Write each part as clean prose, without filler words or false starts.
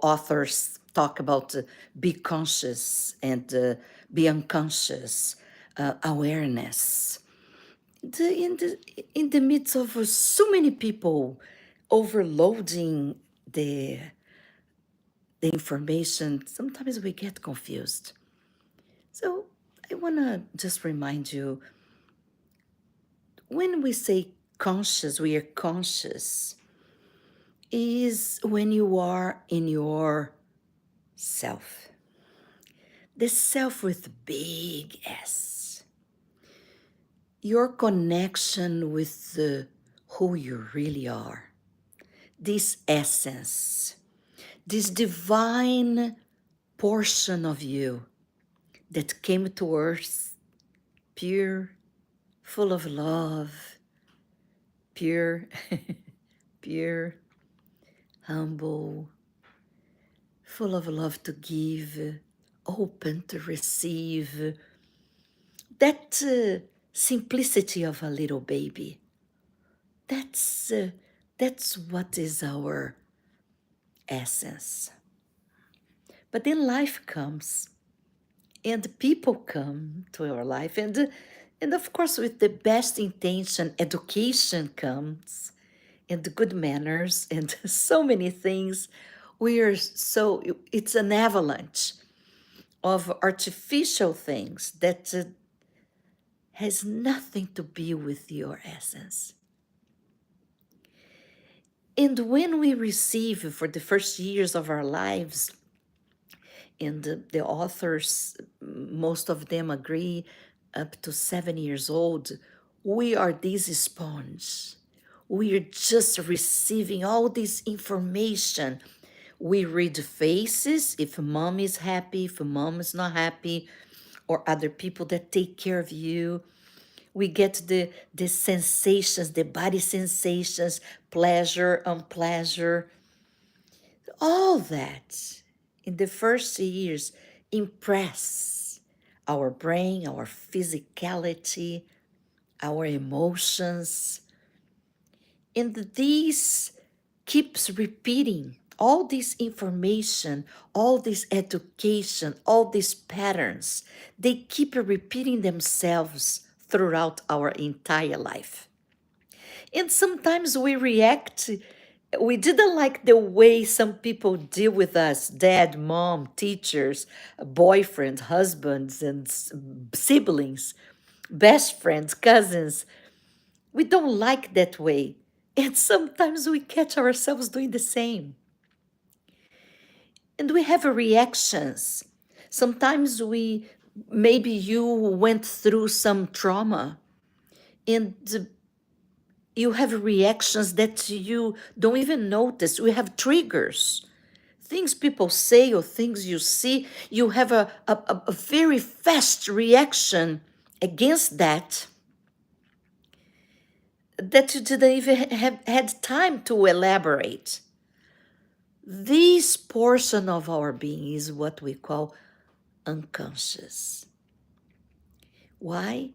authors talk about be conscious and be unconscious, awareness. In the midst of so many people overloading the information, sometimes we get confused. So I want to just remind you, when we say conscious, we are conscious is when you are in your self. The self with big S. Your connection with who you really are. This essence, this divine portion of you that came to earth pure, full of love, pure, pure, humble, full of love to give, open to receive. That simplicity of a little baby, that's what is our essence. But then life comes, and people come to our life, and of course, with the best intention, education comes, and good manners, and so many things. It's an avalanche of artificial things that has nothing to be with your essence. And when we receive for the first years of our lives, and the authors, most of them agree, up to 7 years old, we are this sponge. We are just receiving all this information. We read faces, if mom is happy, if mom is not happy, or other people that take care of you. We get the sensations, the body sensations, pleasure, unpleasure, all that in the first years impress our brain, our physicality, our emotions. And this keeps repeating all this information, all this education, all these patterns. They keep repeating themselves throughout our entire life. And sometimes we react, we didn't like the way some people deal with us, dad, mom, teachers, boyfriends, husbands, and siblings, best friends, cousins. We don't like that way. And sometimes we catch ourselves doing the same. And we have reactions. Sometimes maybe you went through some trauma, and you have reactions that you don't even notice. We have triggers. Things people say or things you see, you have a very fast reaction against that you didn't even have had time to elaborate. This portion of our being is what we call unconscious. Why?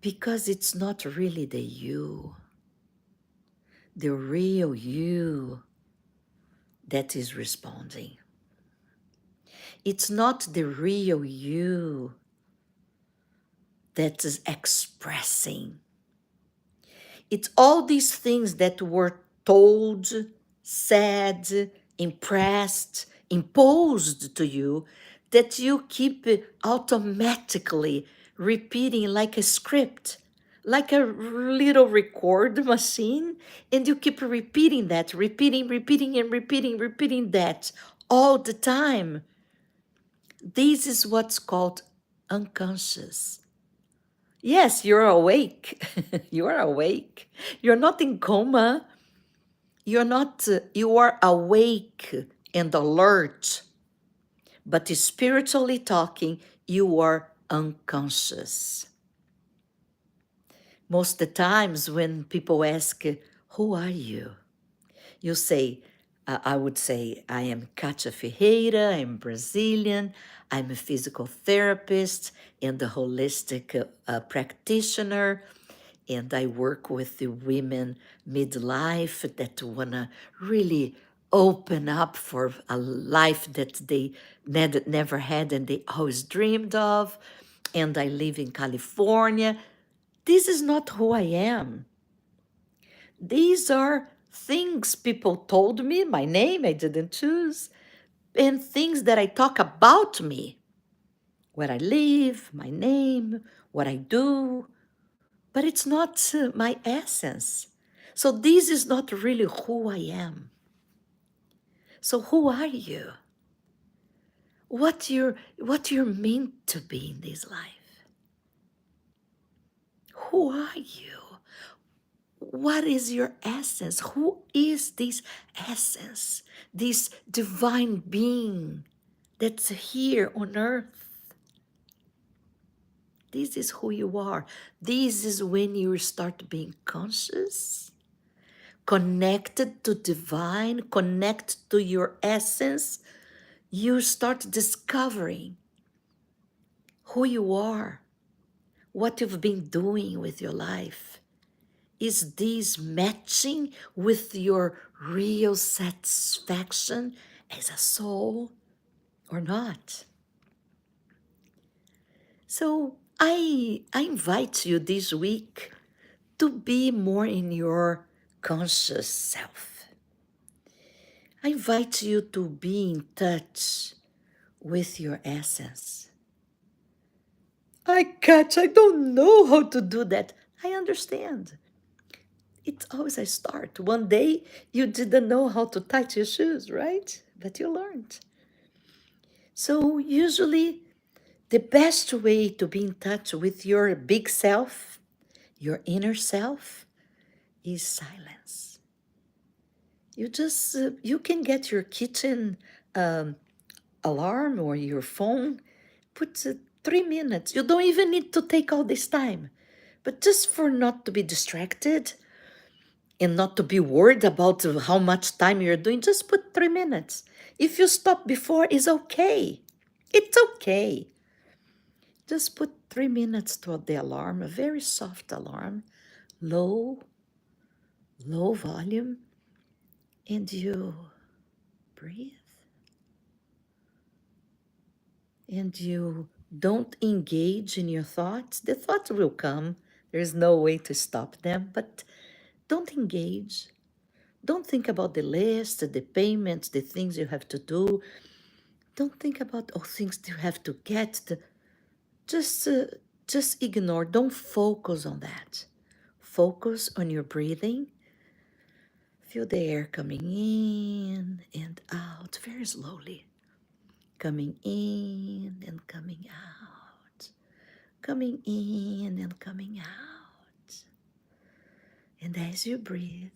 Because it's not really the you, the real you that is responding. It's not the real you that is expressing. It's all these things that were told, said, impressed, imposed to you that you keep automatically repeating like a script, like a little record machine, and you keep repeating that, repeating, and repeating that all the time. This is what's called unconscious. Yes, you're awake. You are awake. You're not in coma. You're not, you are awake and alert. But spiritually talking, you are unconscious. Most of the times when people ask, who are you? You say, I would say, I am Katia Ferreira, I'm Brazilian, I'm a physical therapist and a holistic practitioner, and I work with the women midlife that want to really open up for a life that they never had and they always dreamed of. And I live in California. This is not who I am. These are things people told me, my name I didn't choose, and things that I talk about me, where I live, my name, what I do, but it's not my essence. So this is not really who I am. So who are you? What you're meant to be in this life? Who are you? What is your essence? Who is this essence, this divine being that's here on earth? This is who you are. This is when you start being conscious, connected to divine, connected to your essence. You start discovering who you are, what you've been doing with your life. Is this matching with your real satisfaction as a soul or not? So I invite you this week to be more in your conscious self. I invite you to be in touch with your essence. I don't know how to do that. I understand. It's always a start. One day you didn't know how to tie your shoes, right? But you learned. So usually the best way to be in touch with your big self, your inner self, is silence. You can get your kitchen alarm or your phone, put 3 minutes. You don't even need to take all this time, but just for not to be distracted and not to be worried about how much time you're doing, just put 3 minutes. If you stop before, it's okay. It's okay. Just put 3 minutes to the alarm, a very soft alarm, low, low volume, and you breathe. And you don't engage in your thoughts. The thoughts will come. There's no way to stop them, but don't engage. Don't think about the list, the payments, the things you have to do. Don't think about things you have to get. Just, uh, just ignore. Don't focus on that. Focus on your breathing. Feel the air coming in and out very slowly. Coming in and coming out. Coming in and coming out. And as you breathe,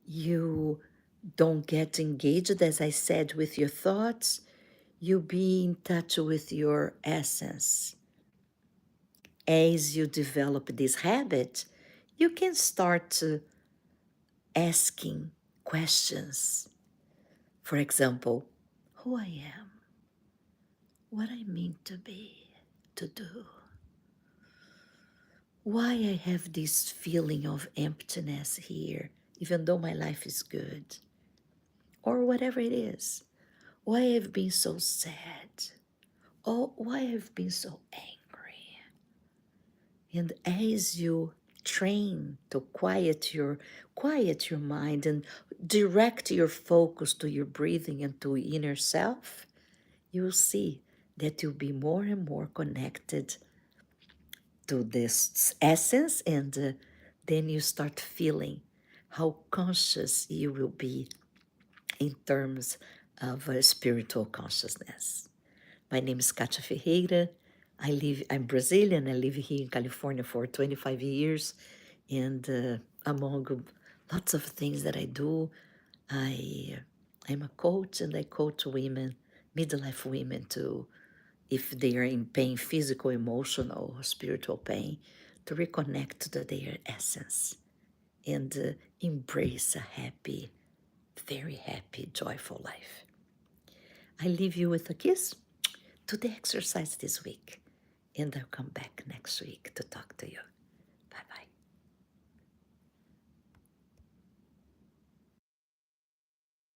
you don't get engaged, as I said, with your thoughts. You be in touch with your essence. As you develop this habit, you can start asking questions. For example, who I am, what I mean to be, to do, why I have this feeling of emptiness here, even though my life is good, or whatever it is, why I've been so sad, or why I've been so angry. And as you train to quiet your mind and direct your focus to your breathing and to inner self, you'll see that you'll be more and more connected to this essence, and then you start feeling how conscious you will be in terms of spiritual consciousness. My name is Katia Ferreira. I'm Brazilian. I live here in California for 25 years. And among lots of things that I do, I'm a coach, and I coach women, midlife women, to, if they are in pain, physical, emotional, or spiritual pain, to reconnect to their essence and embrace a happy, very happy, joyful life. I leave you with a kiss to the exercise this week, and I'll come back next week to talk to you. Bye bye.